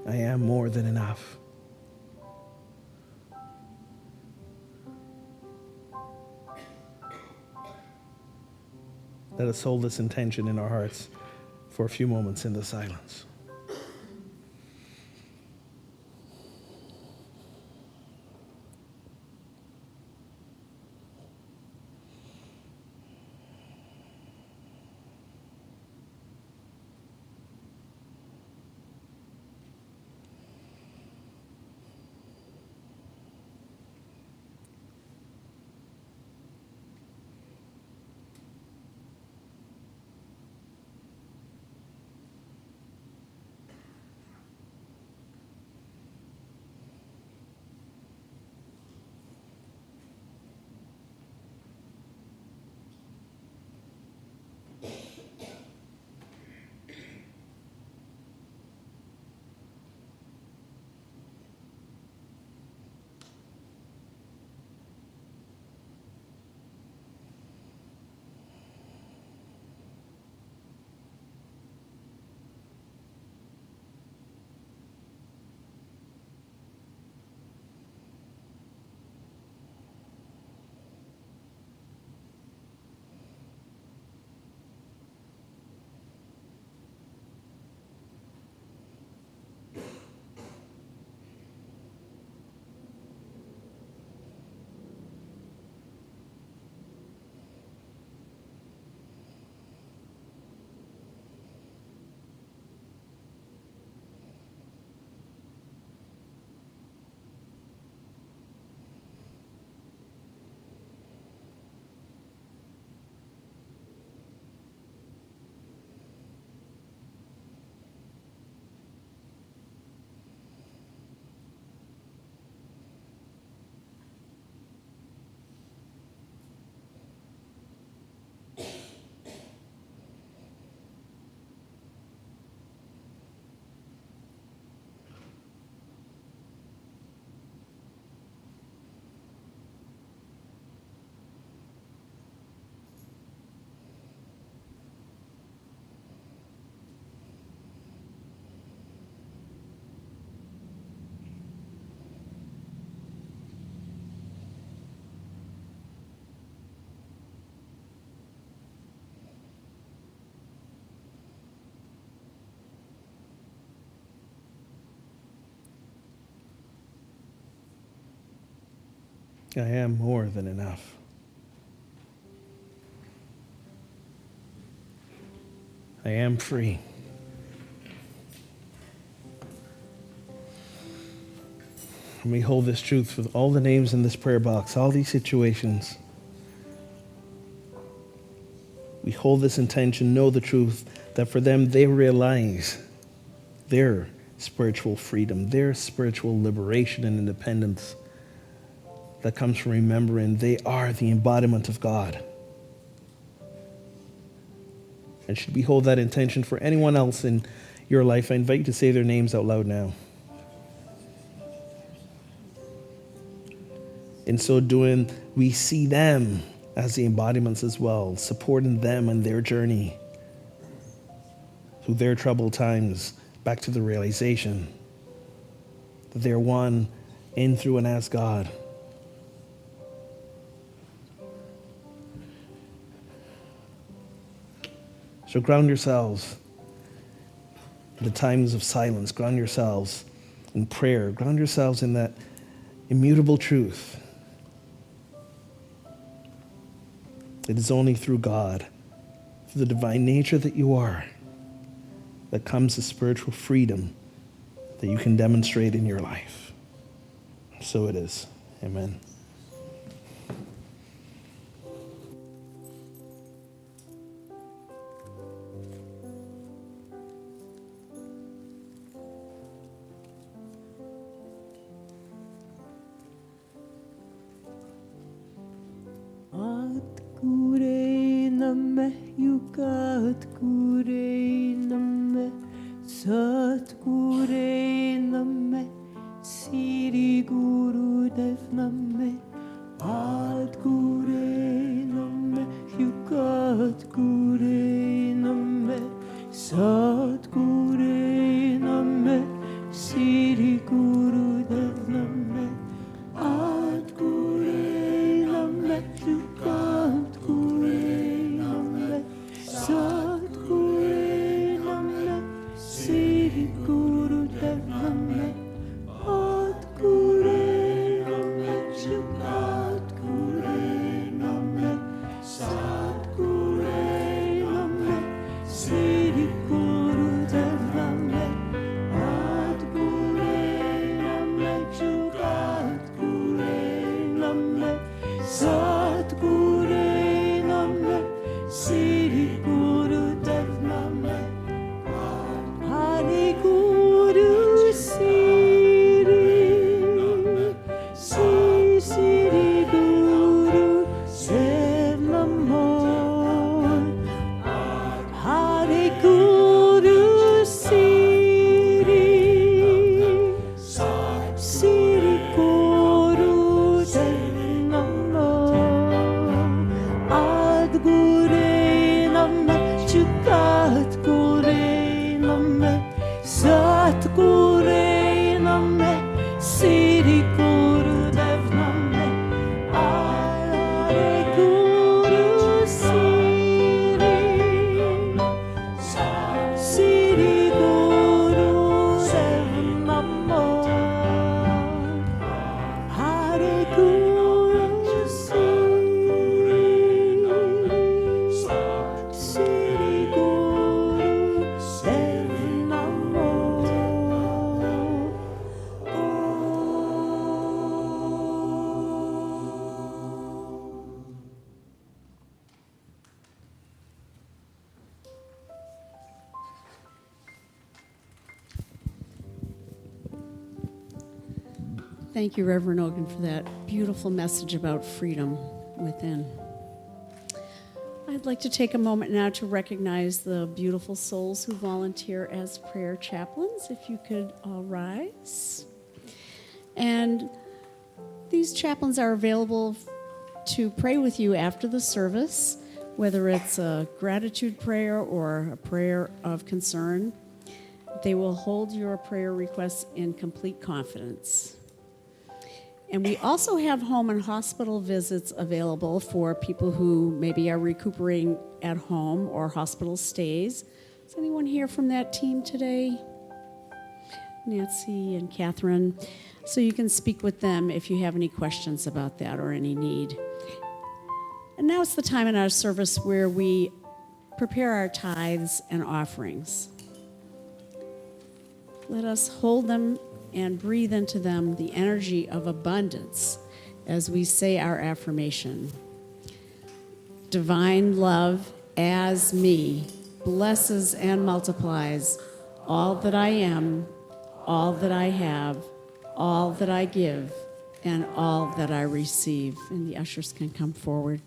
I am more than enough. Let us hold this intention in our hearts for a few moments in the silence. I am more than enough. I am free. And we hold this truth for all the names in this prayer box, all these situations. We hold this intention, know the truth, that for them they realize their spiritual freedom, their spiritual liberation and independence that comes from remembering they are the embodiment of God. And should we hold that intention for anyone else in your life, I invite you to say their names out loud now. In so doing, we see them as the embodiments as well, supporting them in their journey through their troubled times, back to the realization that they're one in, through, and as God. So ground yourselves in the times of silence. Ground yourselves in prayer. Ground yourselves in that immutable truth. It is only through God, through the divine nature that you are, that comes the spiritual freedom that you can demonstrate in your life. So it is. Amen. Atkurei name yukat kurei name satkurei name Siri Guru Dev name Atkurei name yukat kurei name satkurei name Siri Guru Dev name Atkurei name yukat kurei name satkurei name Siri Guru Dev name Atkurei name yukat kurei name satkurei name Siri Guru Dev name Atkurei name yukat kurei name satkurei name Siri Guru Dev name Hari Guru Siri Siri Guru Dev namo Hari Guru Siri Siri Guru Dev namo Adgurei name Chukat Gurei name Satgurei name Siri Guru Dev name Hare Guru Siri Siri Guru Dev namo Hare Guru Siri Siri Guru Dev namo Thank you, Reverend Ogun, for that beautiful message about freedom within. I'd like to take a moment now to recognize the beautiful souls who volunteer as prayer chaplains. If you could all rise. And these chaplains are available to pray with you after the service, whether it's a gratitude prayer or a prayer of concern. They will hold your prayer requests in complete confidence. And we also have home and hospital visits available for people who maybe are recuperating at home or hospital stays. Is anyone here from that team today? Nancy and Catherine. So you can speak with them if you have any questions about that or any need. And now it's the time in our service where we prepare our tithes and offerings. Let us hold them and breathe into them the energy of abundance as we say our affirmation. Divine love as me blesses and multiplies all that I am, all that I have, all that I give, and all that I receive. And the ushers can come forward.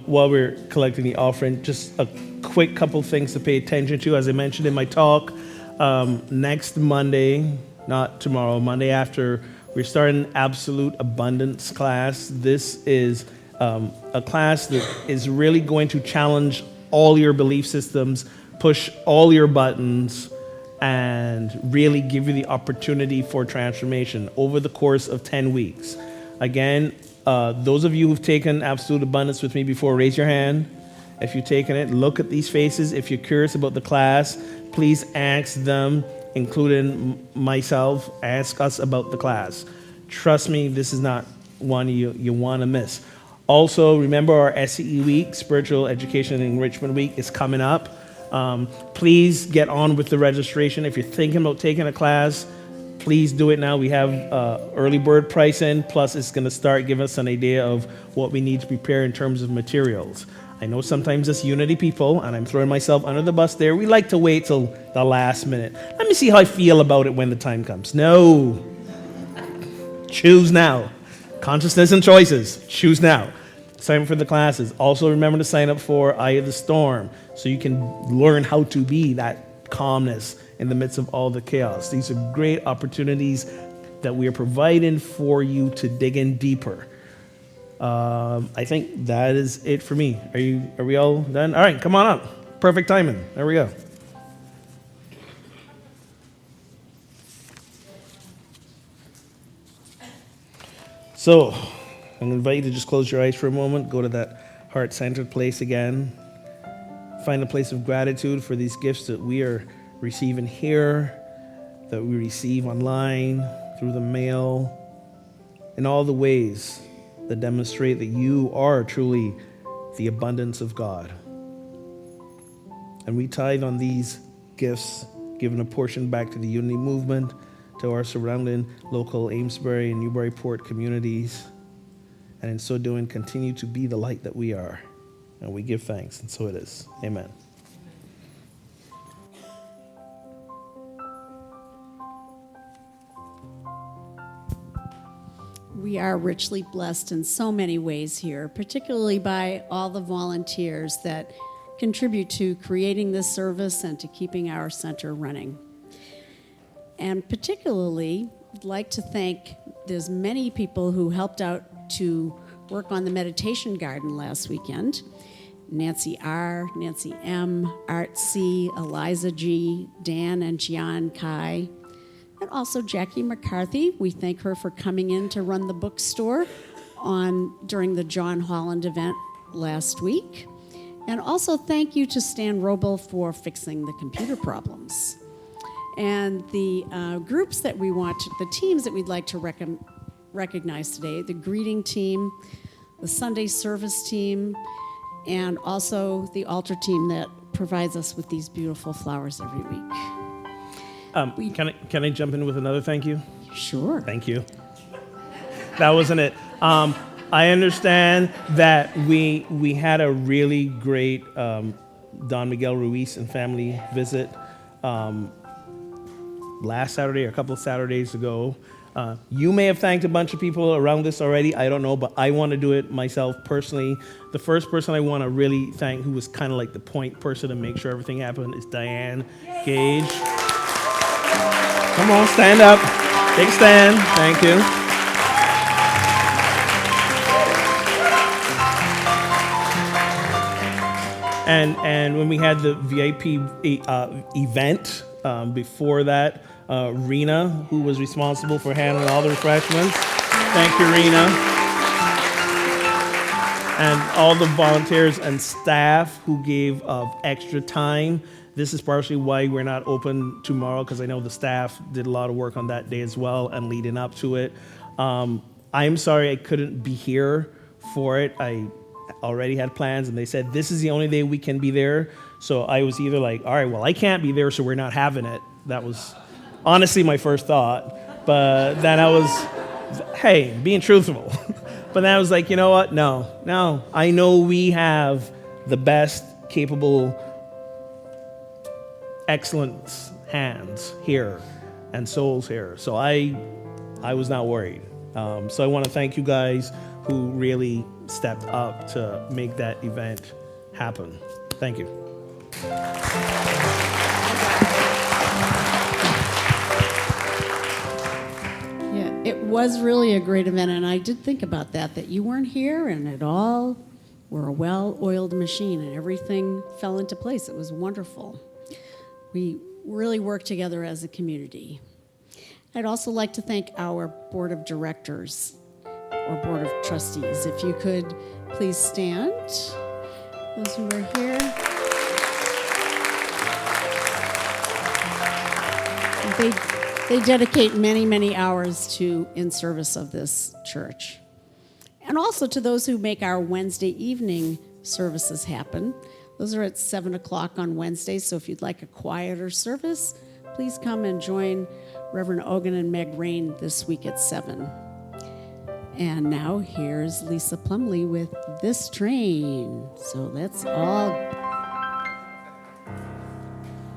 While we're collecting the offering, just a quick couple things to pay attention to. As I mentioned in my talk, next Monday, not tomorrow, Monday after, we're starting an Absolute Abundance class. This is a class that is really going to challenge all your belief systems, push all your buttons, and really give you the opportunity for transformation over the course of 10 weeks. Again, those of you who've taken Absolute Abundance with me before, raise your hand. If you've taken it, look at these faces. If you're curious about the class, please ask them, including myself, ask us about the class. Trust me, this is not one you want to miss. Also, remember our SEE week, Spiritual Education and Enrichment Week, is coming up. Please get on with the registration. If you're thinking about taking a class, please do it now. We have early bird pricing, plus it's going to start giving us an idea of what we need to prepare in terms of materials. I know sometimes as Unity people, and I'm throwing myself under the bus there, we like to wait till the last minute. Let me see how I feel about it when the time comes. No. Choose now. Consciousness and choices. Choose now. Sign up for the classes. Also remember to sign up for Eye of the Storm so you can learn how to be that calmness in the midst of all the chaos. These are great opportunities that we are providing for you to dig in deeper. I think that is it for me. Are we all done? All right, come on up. Perfect timing. There we go. So, I'm going to invite you to just close your eyes for a moment, go to that heart-centered place again. Find a place of gratitude for these gifts that we are receiving here, that we receive online, through the mail, in all the ways that demonstrate that you are truly the abundance of God. And we tithe on these gifts, giving a portion back to the Unity Movement, to our surrounding local Amesbury and Newburyport communities, and in so doing, continue to be the light that we are. And we give thanks, and so it is. Amen. We are richly blessed in so many ways here, particularly by all the volunteers that contribute to creating this service and to keeping our center running. And particularly, I'd like to thank, there's many people who helped out to work on the meditation garden last weekend. Nancy R., Nancy M., Art C., Eliza G., Dan and Gian Kai, and also Jackie McCarthy. We thank her for coming in to run the bookstore during the John Holland event last week. And also thank you to Stan Robel for fixing the computer problems. And the groups that we want, the teams that we'd like to recognize today, the greeting team, the Sunday service team, and also the altar team that provides us with these beautiful flowers every week. Can I jump in with another thank you? Sure. Thank you. That wasn't it. I understand that we had a really great Don Miguel Ruiz and family visit last Saturday or a couple of Saturdays ago. You may have thanked a bunch of people around this already. I don't know, but I want to do it myself personally. The first person I want to really thank, who was kind of like the point person to make sure everything happened, is Diane Gage. Come on, stand up. Take a stand. Thank you. And when we had the VIP event before that, Rena, who was responsible for handling all the refreshments. Thank you, Rena. And all the volunteers and staff who gave extra time. This is partially why we're not open tomorrow, because I know the staff did a lot of work on that day as well and leading up to it. I'm sorry I couldn't be here for it. I already had plans, and they said this is the only day we can be there. So I was either like, all right, well, I can't be there, so we're not having it. That was honestly my first thought. But then I was, hey, being truthful. But then I was like, you know what? No. I know we have the best capable, excellent hands here and souls here. So I was not worried. So I want to thank you guys who really stepped up to make that event happen. Thank you. Yeah, it was really a great event, and I did think about that you weren't here, and it all were a well-oiled machine, and everything fell into place. It was wonderful. We really work together as a community. I'd also like to thank our board of directors or board of trustees. If you could please stand, those who are here. They dedicate many, many hours to in service of this church. And also to those who make our Wednesday evening services happen. Those are at 7 o'clock on Wednesdays, so if you'd like a quieter service, please come and join Reverend Ogun and Meg Rain this week at 7. And now here's Lisa Plumley with This Train. So that's all.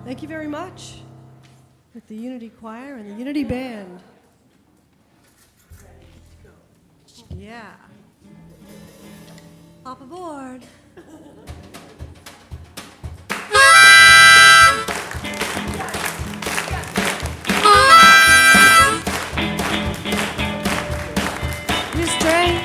Thank you very much. With the Unity Choir and the Unity Band. Yeah. Hop aboard. This train.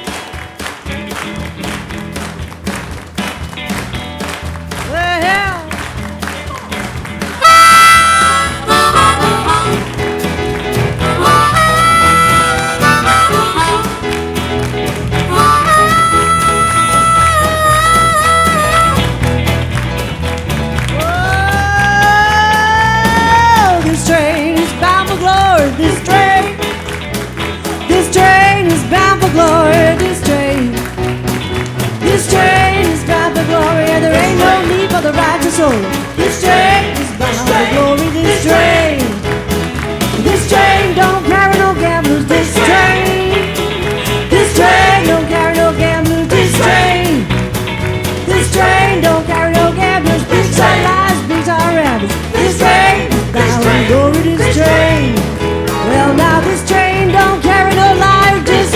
Well, this train is bound for glory. This train is bound for glory. This train is bound for glory. And there ain't no need for the righteous soul. This train is bound for glory. This train don't carry no gamblers. This train don't carry no gamblers. This train don't carry no gamblers. This train lies, beats our rabbits. This train is bound for glory. This train. Well, now this train don't carry no liars. This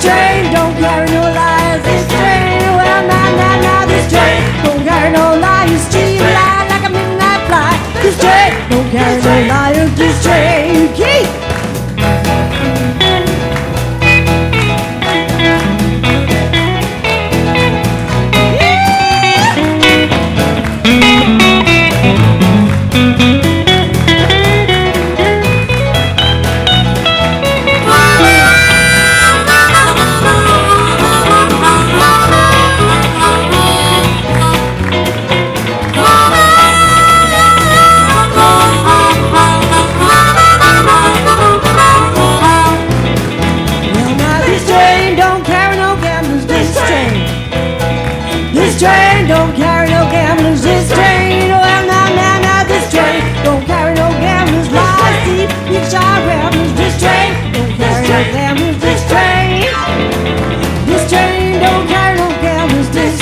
train don't carry no liars. This train, well, now this train don't carry no liars. Steal lie like a midnight fly. This train don't carry no liars. This train, keep. This train don't carry no gamblers. This train, well, now, this train don't carry no gamblers. Lies, deep, big shot ramblers. This train don't carry no gamblers. This train don't carry no gamblers. This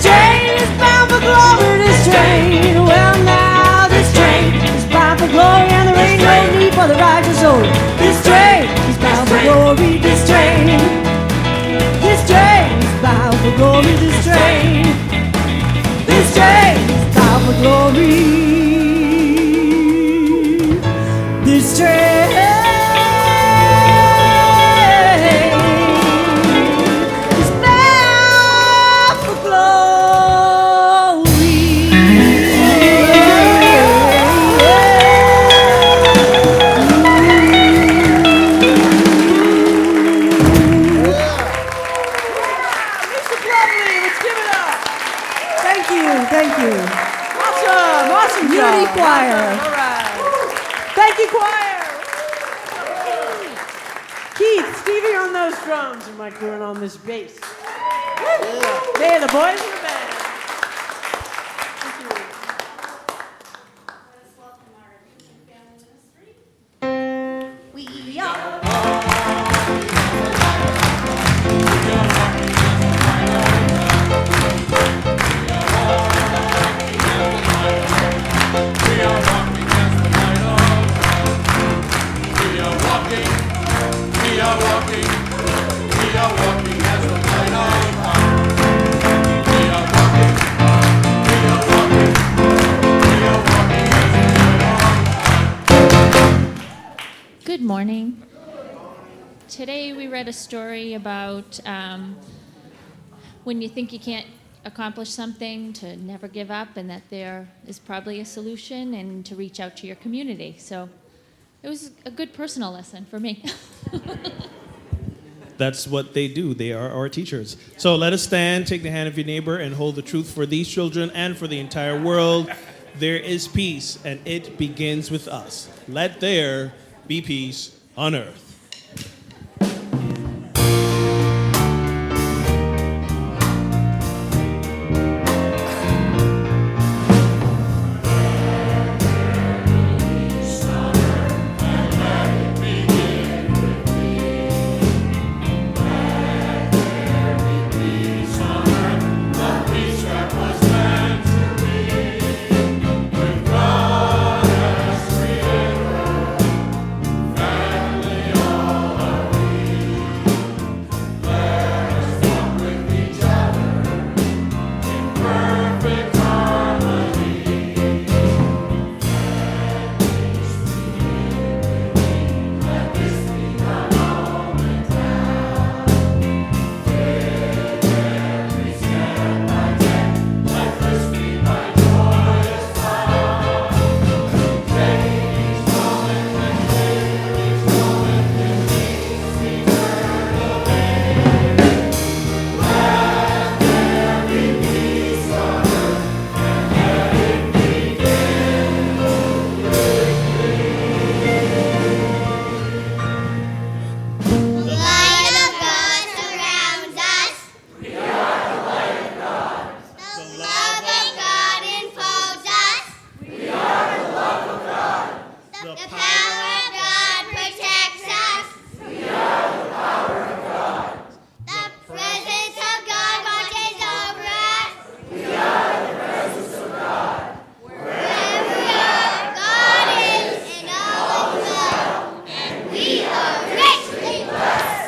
train is bound for glory. This train, well, now, this train is bound for glory, and there ain't no need for the righteous soul. This train is bound for glory. This train is bound for glory. This train is bound for glory. This train is bound for glory. Thank you. Awesome Unity job. Choir. All right. Thank you, choir. Keith, Stevie on those drums and Mike doing on this bass. Hey, the boys in the band. Thank you. We are. Good morning. Today we read a story about when you think you can't accomplish something, to never give up, and that there is probably a solution, and to reach out to your community. So it was a good personal lesson for me. That's what they do. They are our teachers. So let us stand, take the hand of your neighbor, and hold the truth for these children and for the entire world. There is peace, and it begins with us. Let there be peace on earth.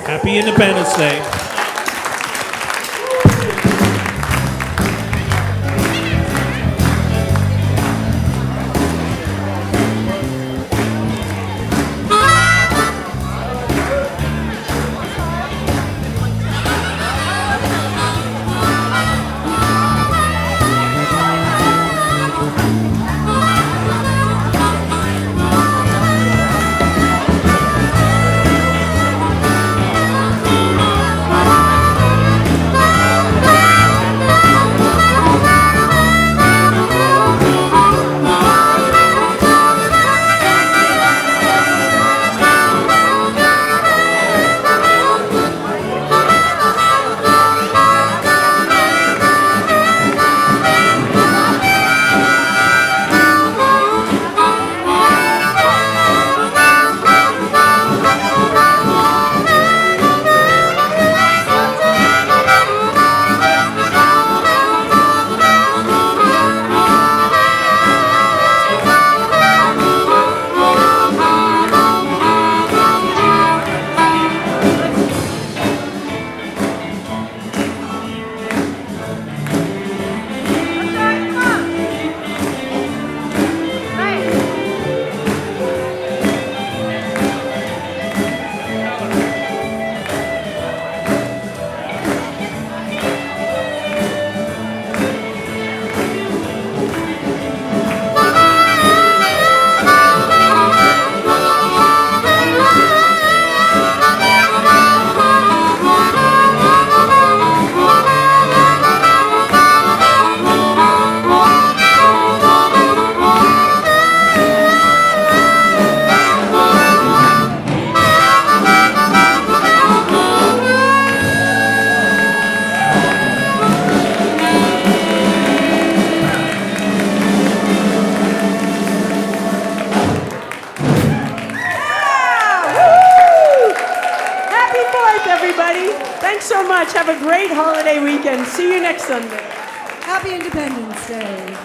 Happy Independence Day. Everybody, thanks so much. Have a great holiday weekend. See you next Sunday. Happy Independence Day.